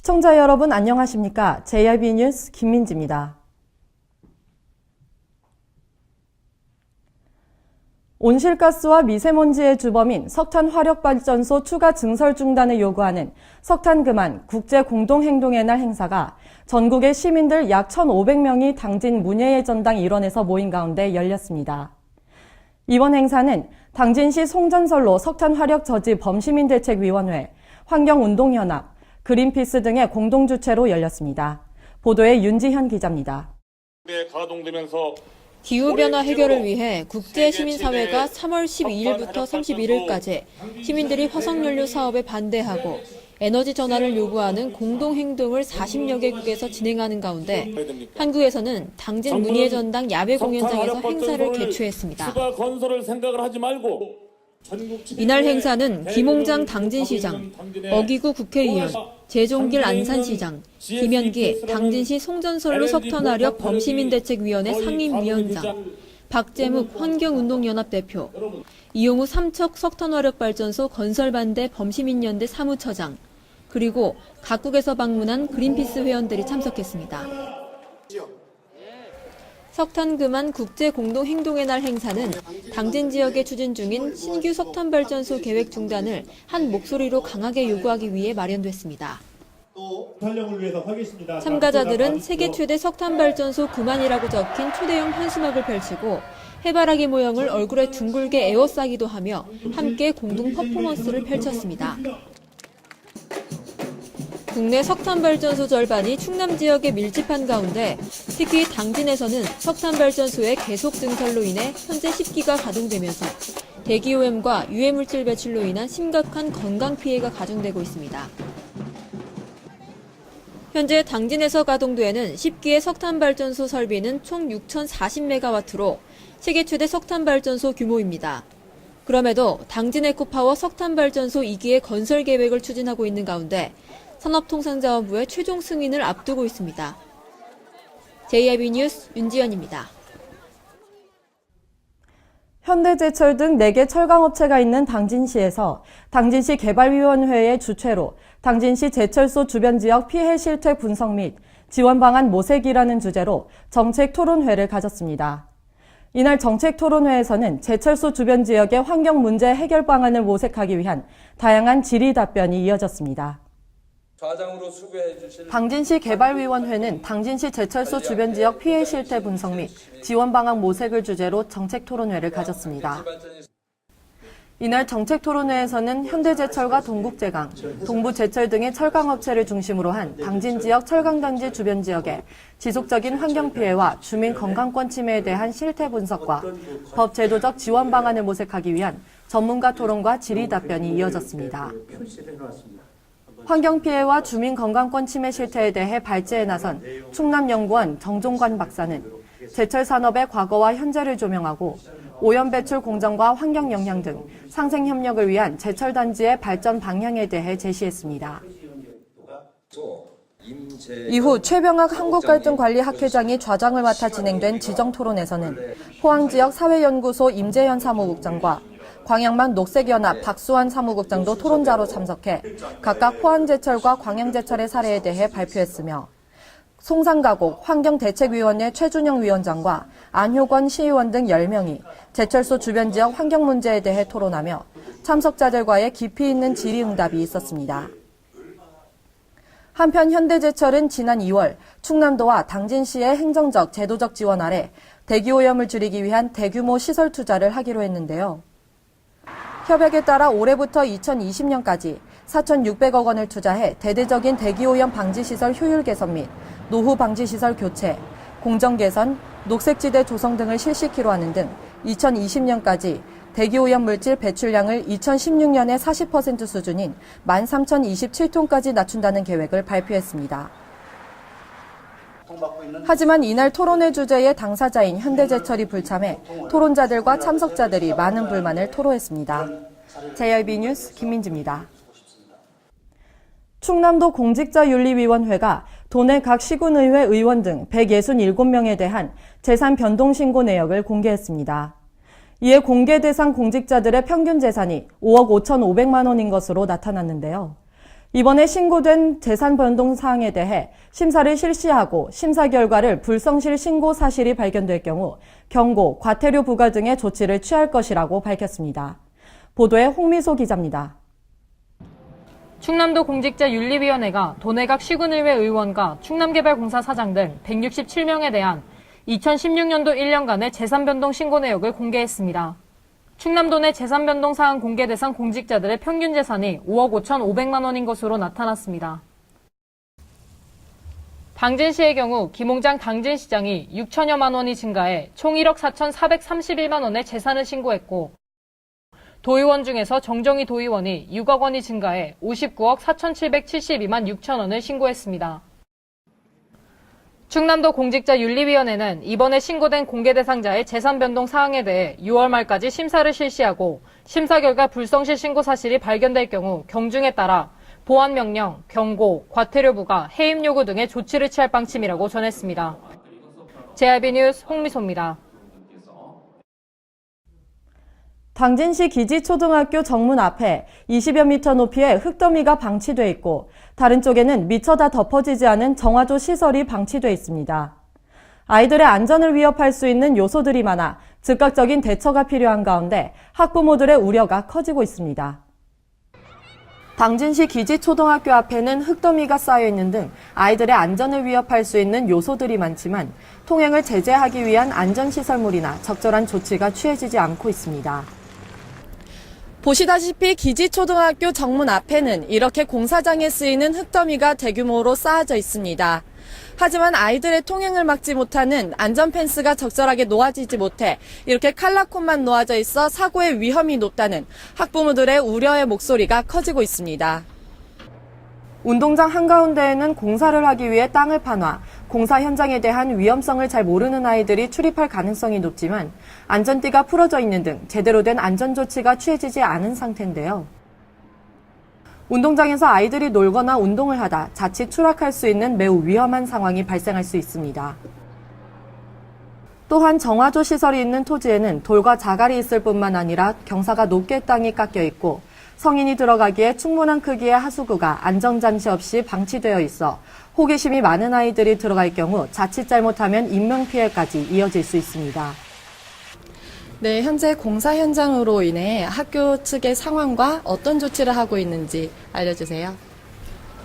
시청자 여러분 안녕하십니까? JRB 뉴스 김민지입니다. 온실가스와 미세먼지의 주범인 석탄화력발전소 추가 증설 중단을 요구하는 석탄 그만 국제공동행동의 날 행사가 전국의 시민들 약 1,500명이 당진 문예의 전당 일원에서 모인 가운데 열렸습니다. 이번 행사는 당진시 송전선로 석탄화력저지 범시민대책위원회, 환경운동연합, 그린피스 등의 공동주최로 열렸습니다. 보도에 윤지현 기자입니다. 가동되면서 기후변화 해결을 위해 국제시민사회가 3월 12일부터 31일까지 시민들이 화석연료 사업에 반대하고 에너지 전환을 요구하는 공동행동을 40여 개국에서 진행하는 가운데 한국에서는 당진 문예의 전당 야외 공연장에서 행사를 개최했습니다. 추가 건설을 생각을 하지 말고 이날 행사는 김홍장 당진시장, 어기구 국회의원, 재종길 안산시장, 김현기 당진시 송전선로 석탄화력 범시민대책위원회 상임위원장, 박재묵 환경운동연합 대표, 이용우 삼척 석탄화력발전소 건설반대 범시민연대 사무처장, 그리고 각국에서 방문한 그린피스 회원들이 참석했습니다. 석탄 그만 국제공동행동의 날 행사는 당진 지역에 추진 중인 신규 석탄발전소 계획 중단을 한 목소리로 강하게 요구하기 위해 마련됐습니다. 참가자들은 세계 최대 석탄발전소 그만이라고 적힌 초대형 현수막을 펼치고 해바라기 모형을 얼굴에 둥글게 에워싸기도 하며 함께 공동 퍼포먼스를 펼쳤습니다. 국내 석탄발전소 절반이 충남 지역에 밀집한 가운데 특히 당진에서는 석탄발전소의 계속 증설로 인해 현재 10기가 가동되면서 대기오염과 유해물질 배출로 인한 심각한 건강 피해가 가중되고 있습니다. 현재 당진에서 가동되는 10기의 석탄발전소 설비는 총 6,040메가와트로 세계 최대 석탄발전소 규모입니다. 그럼에도 당진 에코파워 석탄발전소 2기의 건설 계획을 추진하고 있는 가운데 산업통상자원부의 최종 승인을 앞두고 있습니다. JRB 뉴스 윤지연입니다. 현대제철 등 4개 철강업체가 있는 당진시에서 당진시 개발위원회의 주최로 당진시 제철소 주변 지역 피해 실태 분석 및 지원 방안 모색이라는 주제로 정책 토론회를 가졌습니다. 이날 정책 토론회에서는 제철소 주변 지역의 환경 문제 해결 방안을 모색하기 위한 다양한 질의 답변이 이어졌습니다. 당진시 개발위원회는 당진시 제철소 주변 지역 피해 실태 분석 및 지원 방안 모색을 주제로 정책 토론회를 가졌습니다. 이날 정책 토론회에서는 현대제철과 동국제강, 동부제철 등의 철강업체를 중심으로 한 당진 지역 철강단지 주변 지역의 지속적인 환경 피해와 주민 건강권 침해에 대한 실태 분석과 법 제도적 지원 방안을 모색하기 위한 전문가 토론과 질의 답변이 이어졌습니다. 환경 피해와 주민 건강권 침해 실태에 대해 발제에 나선 충남연구원 정종관 박사는 제철 산업의 과거와 현재를 조명하고 오염 배출 공정과 환경 영향 등 상생 협력을 위한 제철 단지의 발전 방향에 대해 제시했습니다. 이후 최병학 한국갈등관리학회장이 좌장을 맡아 진행된 지정 토론에서는 포항지역 사회연구소 임재현 사무국장과 광양만 녹색연합 박수환 사무국장도 토론자로 참석해 각각 포항제철과 광양제철의 사례에 대해 발표했으며 송산가곡 환경대책위원회 최준영 위원장과 안효권 시의원 등 10명이 제철소 주변 지역 환경 문제에 대해 토론하며 참석자들과의 깊이 있는 질의응답이 있었습니다. 한편 현대제철은 지난 2월 충남도와 당진시의 행정적, 제도적 지원 아래 대기오염을 줄이기 위한 대규모 시설 투자를 하기로 했는데요. 협약에 따라 올해부터 2020년까지 4,600억 원을 투자해 대대적인 대기오염 방지시설 효율 개선 및 노후 방지시설 교체, 공정 개선, 녹색지대 조성 등을 실시키로 하는 등 2020년까지 대기오염 물질 배출량을 2016년의 40% 수준인 13,027톤까지 낮춘다는 계획을 발표했습니다. 하지만 이날 토론회 주제의 당사자인 현대제철이 불참해 토론자들과 참석자들이 많은 불만을 토로했습니다. JRB 뉴스 김민지입니다. 충남도 공직자윤리위원회가 도내 각 시군의회 의원 등 167명에 대한 재산 변동 신고 내역을 공개했습니다. 이에 공개 대상 공직자들의 평균 재산이 5억 5,500만 원인 것으로 나타났는데요. 이번에 신고된 재산 변동 사항에 대해 심사를 실시하고 심사 결과를 불성실 신고 사실이 발견될 경우 경고, 과태료 부과 등의 조치를 취할 것이라고 밝혔습니다. 보도에 홍미소 기자입니다. 충남도 공직자윤리위원회가 도내각 시군의회 의원과 충남개발공사 사장 등 167명에 대한 2016년도 1년간의 재산변동 신고 내역을 공개했습니다. 충남도 내 재산변동 사항 공개 대상 공직자들의 평균 재산이 5억 5,500만 원인 것으로 나타났습니다. 당진시의 경우 김홍장 당진시장이 6천여만 원이 증가해 총 1억 4,431만 원의 재산을 신고했고, 도의원 중에서 정정희 도의원이 6억 원이 증가해 59억 4,772만 6천 원을 신고했습니다. 충남도 공직자윤리위원회는 이번에 신고된 공개 대상자의 재산 변동 사항에 대해 6월 말까지 심사를 실시하고 심사 결과 불성실 신고 사실이 발견될 경우 경중에 따라 보완명령, 경고, 과태료 부과, 해임 요구 등의 조치를 취할 방침이라고 전했습니다. JRB 뉴스 홍미소입니다. 당진시 기지초등학교 정문 앞에 20여 미터 높이의 흙더미가 방치돼 있고 다른 쪽에는 미처 다 덮어지지 않은 정화조 시설이 방치돼 있습니다. 아이들의 안전을 위협할 수 있는 요소들이 많아 즉각적인 대처가 필요한 가운데 학부모들의 우려가 커지고 있습니다. 당진시 기지초등학교 앞에는 흙더미가 쌓여 있는 등 아이들의 안전을 위협할 수 있는 요소들이 많지만 통행을 제재하기 위한 안전시설물이나 적절한 조치가 취해지지 않고 있습니다. 보시다시피 기지초등학교 정문 앞에는 이렇게 공사장에 쓰이는 흙더미가 대규모로 쌓아져 있습니다. 하지만 아이들의 통행을 막지 못하는 안전펜스가 적절하게 놓아지지 못해 이렇게 칼라콘만 놓아져 있어 사고의 위험이 높다는 학부모들의 우려의 목소리가 커지고 있습니다. 운동장 한가운데에는 공사를 하기 위해 땅을 파놔 공사 현장에 대한 위험성을 잘 모르는 아이들이 출입할 가능성이 높지만 안전띠가 풀어져 있는 등 제대로 된 안전조치가 취해지지 않은 상태인데요. 운동장에서 아이들이 놀거나 운동을 하다 자칫 추락할 수 있는 매우 위험한 상황이 발생할 수 있습니다. 또한 정화조 시설이 있는 토지에는 돌과 자갈이 있을 뿐만 아니라 경사가 높게 땅이 깎여 있고 성인이 들어가기에 충분한 크기의 하수구가 안전장치 없이 방치되어 있어 호기심이 많은 아이들이 들어갈 경우 자칫 잘못하면 인명피해까지 이어질 수 있습니다. 네, 현재 공사 현장으로 인해 학교 측의 상황과 어떤 조치를 하고 있는지 알려주세요.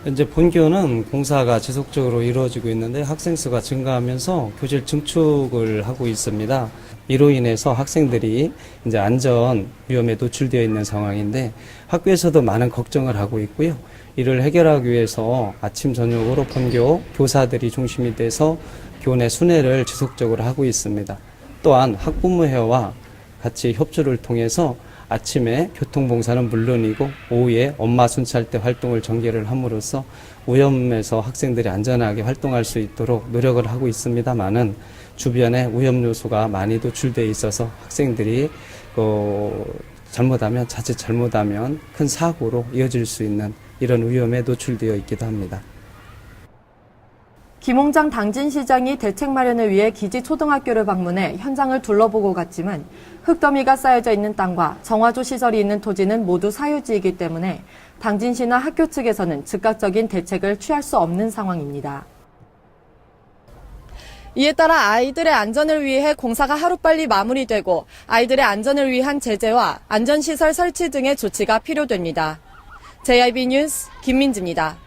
현재 본교는 공사가 지속적으로 이루어지고 있는데 학생 수가 증가하면서 교실 증축을 하고 있습니다. 이로 인해서 학생들이 이제 안전 위험에 노출되어 있는 상황인데 학교에서도 많은 걱정을 하고 있고요. 이를 해결하기 위해서 아침 저녁으로 본교 교사들이 중심이 돼서 교내 순회를 지속적으로 하고 있습니다. 또한 학부모회와 같이 협조를 통해서 아침에 교통봉사는 물론이고 오후에 엄마 순찰 때 활동을 전개를 함으로써 오염에서 학생들이 안전하게 활동할 수 있도록 노력을 하고 있습니다만은 주변에 오염 요소가 많이 노출되어 있어서 학생들이 자칫 잘못하면 큰 사고로 이어질 수 있는 이런 위험에 노출되어 있기도 합니다. 김홍장 당진시장이 대책 마련을 위해 기지초등학교를 방문해 현장을 둘러보고 갔지만 흙더미가 쌓여져 있는 땅과 정화조 시설이 있는 토지는 모두 사유지이기 때문에 당진시나 학교 측에서는 즉각적인 대책을 취할 수 없는 상황입니다. 이에 따라 아이들의 안전을 위해 공사가 하루빨리 마무리되고 아이들의 안전을 위한 제재와 안전시설 설치 등의 조치가 필요됩니다. JRB 뉴스 김민지입니다.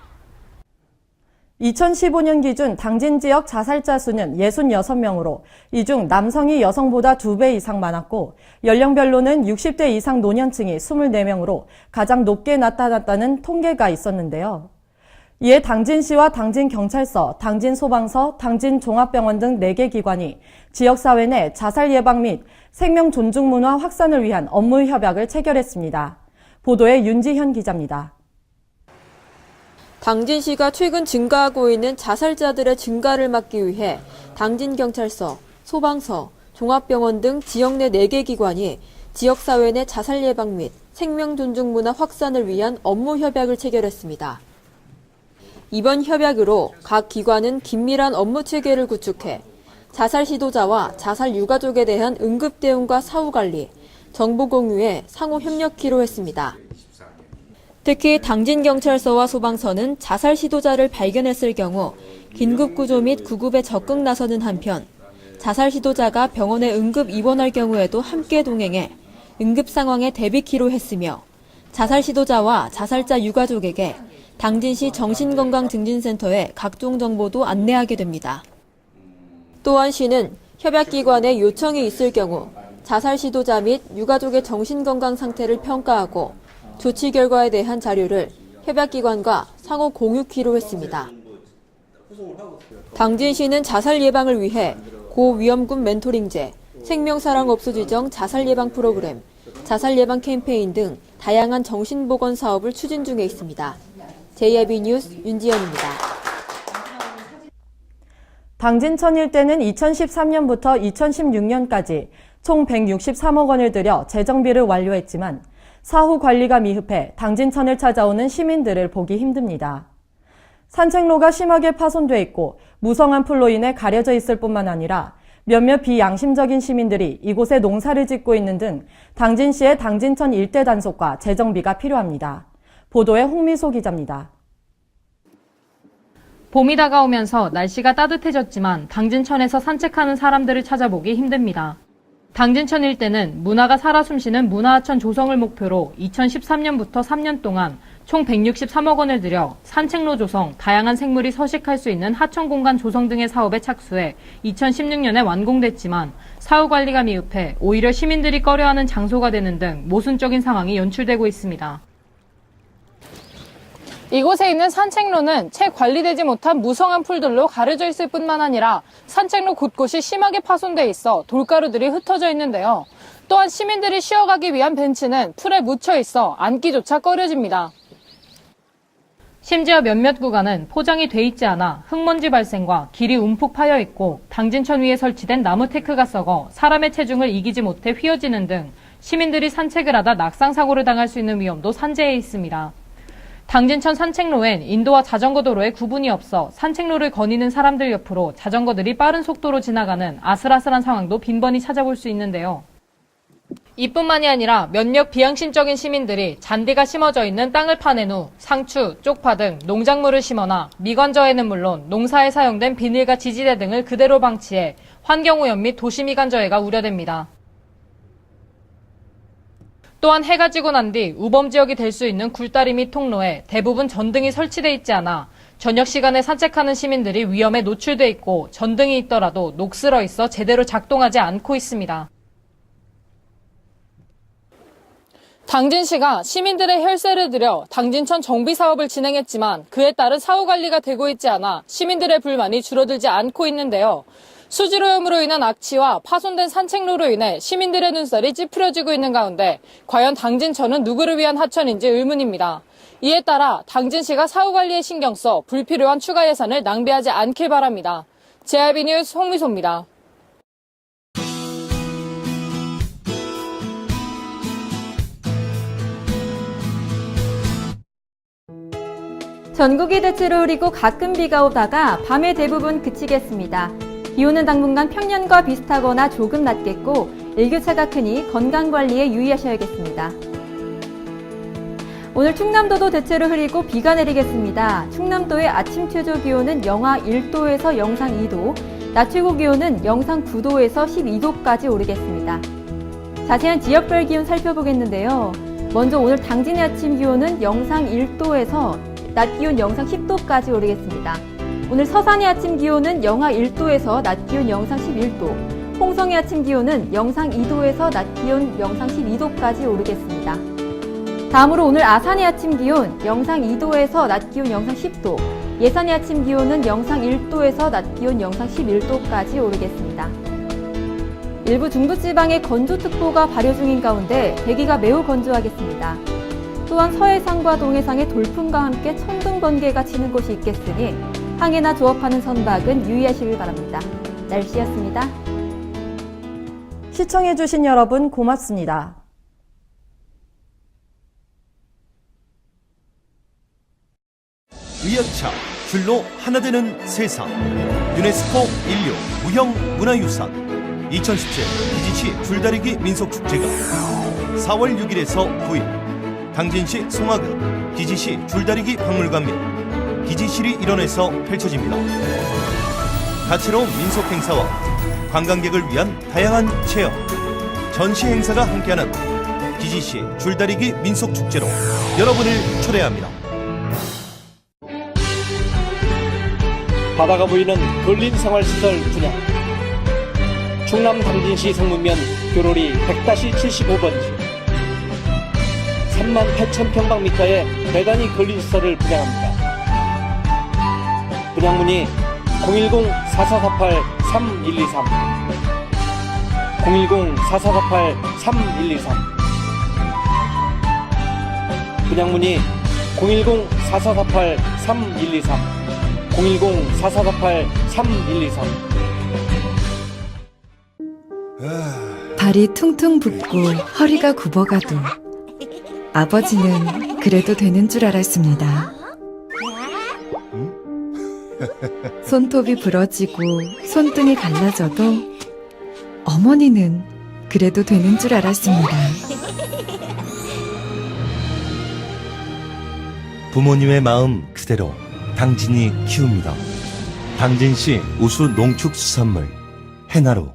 2015년 기준 당진 지역 자살자 수는 66명으로 이 중 남성이 여성보다 2배 이상 많았고 연령별로는 60대 이상 노년층이 24명으로 가장 높게 나타났다는 통계가 있었는데요. 이에 당진시와 당진경찰서, 당진소방서, 당진종합병원 등 4개 기관이 지역사회 내 자살 예방 및 생명 존중 문화 확산을 위한 업무 협약을 체결했습니다. 보도에 윤지현 기자입니다. 당진시가 최근 증가하고 있는 자살자들의 증가를 막기 위해 당진경찰서, 소방서, 종합병원 등 지역 내 4개 기관이 지역사회 내 자살 예방 및 생명 존중 문화 확산을 위한 업무 협약을 체결했습니다. 이번 협약으로 각 기관은 긴밀한 업무 체계를 구축해 자살 시도자와 자살 유가족에 대한 응급 대응과 사후 관리, 정보 공유에 상호 협력키로 했습니다. 특히 당진경찰서와 소방서는 자살 시도자를 발견했을 경우 긴급구조 및 구급에 적극 나서는 한편 자살 시도자가 병원에 응급 입원할 경우에도 함께 동행해 응급 상황에 대비키로 했으며 자살 시도자와 자살자 유가족에게 당진시 정신건강증진센터에 각종 정보도 안내하게 됩니다. 또한 시는 협약기관에 요청이 있을 경우 자살 시도자 및 유가족의 정신건강 상태를 평가하고 조치 결과에 대한 자료를 협약기관과 상호 공유키로 했습니다. 당진시는 자살 예방을 위해 고위험군 멘토링제, 생명사랑업소 지정 자살 예방 프로그램, 자살 예방 캠페인 등 다양한 정신보건 사업을 추진 중에 있습니다. JIB 뉴스 윤지연입니다. 당진천 일대는 2013년부터 2016년까지 총 163억 원을 들여 재정비를 완료했지만 사후 관리가 미흡해 당진천을 찾아오는 시민들을 보기 힘듭니다. 산책로가 심하게 파손돼 있고 무성한 풀로 인해 가려져 있을 뿐만 아니라 몇몇 비양심적인 시민들이 이곳에 농사를 짓고 있는 등 당진시의 당진천 일대 단속과 재정비가 필요합니다. 보도에 홍미소 기자입니다. 봄이 다가오면서 날씨가 따뜻해졌지만 당진천에서 산책하는 사람들을 찾아보기 힘듭니다. 당진천 일대는 문화가 살아 숨쉬는 문화하천 조성을 목표로 2013년부터 3년 동안 총 163억 원을 들여 산책로 조성, 다양한 생물이 서식할 수 있는 하천 공간 조성 등의 사업에 착수해 2016년에 완공됐지만 사후 관리가 미흡해 오히려 시민들이 꺼려하는 장소가 되는 등 모순적인 상황이 연출되고 있습니다. 이곳에 있는 산책로는 채 관리되지 못한 무성한 풀들로 가려져 있을 뿐만 아니라 산책로 곳곳이 심하게 파손돼 있어 돌가루들이 흩어져 있는데요. 또한 시민들이 쉬어가기 위한 벤치는 풀에 묻혀 있어 앉기조차 꺼려집니다. 심지어 몇몇 구간은 포장이 돼 있지 않아 흙먼지 발생과 길이 움푹 파여 있고 당진천 위에 설치된 나무 테크가 썩어 사람의 체중을 이기지 못해 휘어지는 등 시민들이 산책을 하다 낙상사고를 당할 수 있는 위험도 산재해 있습니다. 당진천 산책로엔 인도와 자전거 도로에 구분이 없어 산책로를 거니는 사람들 옆으로 자전거들이 빠른 속도로 지나가는 아슬아슬한 상황도 빈번히 찾아볼 수 있는데요. 이뿐만이 아니라 몇몇 비양심적인 시민들이 잔디가 심어져 있는 땅을 파낸 후 상추, 쪽파 등 농작물을 심거나 미관저해는 물론 농사에 사용된 비닐과 지지대 등을 그대로 방치해 환경오염 및 도시미관저해가 우려됩니다. 또한 해가 지고 난 뒤 우범지역이 될 수 있는 굴다리 및 통로에 대부분 전등이 설치돼 있지 않아 저녁 시간에 산책하는 시민들이 위험에 노출돼 있고 전등이 있더라도 녹슬어 있어 제대로 작동하지 않고 있습니다. 당진시가 시민들의 혈세를 들여 당진천 정비 사업을 진행했지만 그에 따른 사후 관리가 되고 있지 않아 시민들의 불만이 줄어들지 않고 있는데요. 수질오염으로 인한 악취와 파손된 산책로로 인해 시민들의 눈살이 찌푸려지고 있는 가운데 과연 당진천은 누구를 위한 하천인지 의문입니다. 이에 따라 당진시가 사후 관리에 신경 써 불필요한 추가 예산을 낭비하지 않길 바랍니다. JIB 뉴스 홍미소입니다. 전국이 대체로 흐리고 가끔 비가 오다가 밤에 대부분 그치겠습니다. 기온은 당분간 평년과 비슷하거나 조금 낮겠고 일교차가 크니 건강관리에 유의하셔야겠습니다. 오늘 충남도도 대체로 흐리고 비가 내리겠습니다. 충남도의 아침 최저 기온은 영하 1도에서 영상 2도, 낮 최고 기온은 영상 9도에서 12도까지 오르겠습니다. 자세한 지역별 기온 살펴보겠는데요. 먼저 오늘 당진의 아침 기온은 영상 1도에서 낮 기온 영상 10도까지 오르겠습니다. 오늘 서산의 아침 기온은 영하 1도에서 낮 기온 영상 11도, 홍성의 아침 기온은 영상 2도에서 낮 기온 영상 12도까지 오르겠습니다. 다음으로 오늘 아산의 아침 기온 영상 2도에서 낮 기온 영상 10도, 예산의 아침 기온은 영상 1도에서 낮 기온 영상 11도까지 오르겠습니다. 일부 중부지방에 건조특보가 발효 중인 가운데 대기가 매우 건조하겠습니다. 또한 서해상과 동해상에 돌풍과 함께 천둥 번개가 치는 곳이 있겠으니 항해나 조업하는 선박은 유의하시길 바랍니다. 날씨였습니다. 시청해주신 여러분 고맙습니다. 의약차, 줄로 하나 되는 세상. 유네스코 인류 무형 문화유산 2017 이지치 줄다리기 민속축제가 4월 6일에서 9일 당진시 송화읍 기지시 줄다리기 박물관 및 기지실이 일원에서 펼쳐집니다. 다채로운 민속 행사와 관광객을 위한 다양한 체험, 전시 행사가 함께하는 기지시 줄다리기 민속축제로 여러분을 초대합니다. 바다가 보이는 근린 생활시설 분양. 충남 당진시 성문면 교로리 100-75번지 38,000평방미터의 대단위 근린시설을 분양합니다. 분양문의 010-4448-3123 010-4448-3123 분양문의 010-4448-3123 010-4448-3123 발이 퉁퉁 붓고 허리가 굽어가도 아버지는 그래도 되는 줄 알았습니다. 손톱이 부러지고 손등이 갈라져도 어머니는 그래도 되는 줄 알았습니다. 부모님의 마음 그대로 당진이 키웁니다. 당진시 우수 농축수산물 해나루.